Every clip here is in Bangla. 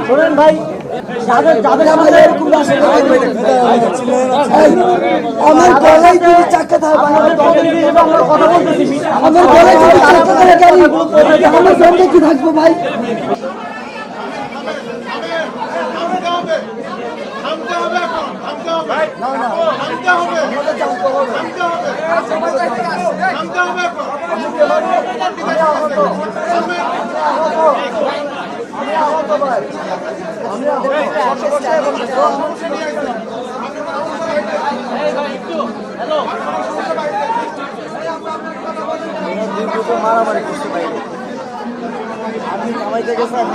শোনেন ভাই, যাদের আমাদের আমার গলায় যদি চাকা থাকে আমরা কথা বলতেছি, আমার গলায় যদি চাকা থাকে আমার সঙ্গে কি থাকবো ভাই? মারামারি করতে পারি আপনি কামাইতে গেছেন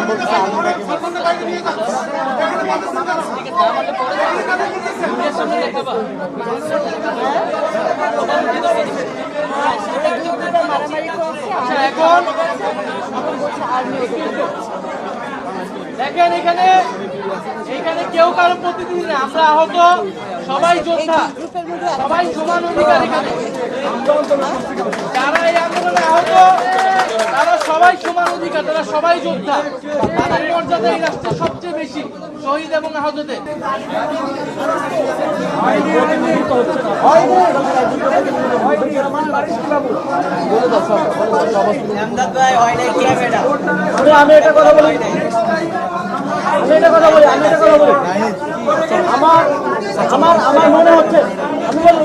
দেখেন এখানে কেউ কারো প্রতিনিধি না, আমরা আহত সবাই যোদ্ধা, সবাই সমান অধিকার। এখানে যারা এই আন্দোলনে আহত তারা সবাই সমান অধিকার, তারা সবাই যোদ্ধা, তাদের মর্যাদা এই রাষ্ট্রে সবচেয়ে বেশি শহীদ এবং আহতদের। আমি একটা কথা বলি আমার মনে হচ্ছে আমি বলি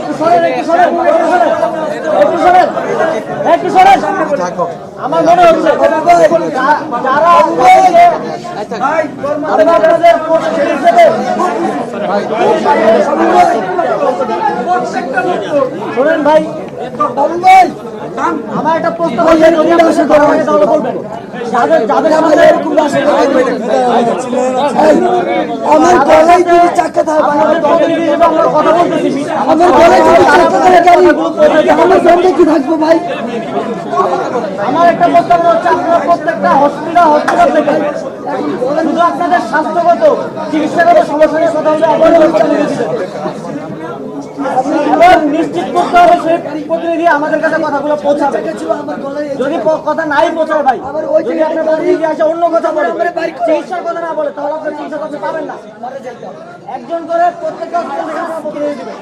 একটু শোনেন আমার মনে হচ্ছে যারা শোনেন ভাই, আমার একটা প্রশ্ন বলবেন, বলবেন যাদের আমাদের আমার গলায় যদি চাকা থাকে আমরা কথা বলতেছি, আমার গলায় যদি চাকা থাকে আমার সঙ্গে কি থাকবো ভাই? আমার একটা প্রস্তাব হচ্ছে আপনারা প্রত্যেকটা হসপিটাল থেকে শুধু আপনাদের স্বাস্থ্যগত চিকিৎসাগত সমস্যা নিয়ে কথা হলে নিশ্চিত করতে হবে সেই প্রতিনিধি আমাদের কাছে কথাগুলো পৌঁছাবে। যদি কথা নাই পৌঁছায় ভাই, যদি আপনার প্রতিনিধি আসে অন্য কথা বলে, চিকিৎসার কথা না বলে, তাহলে আপনার চিকিৎসা করতে পাবেন না। একজন করে প্রত্যেকটা প্রতিনিধি দিবে।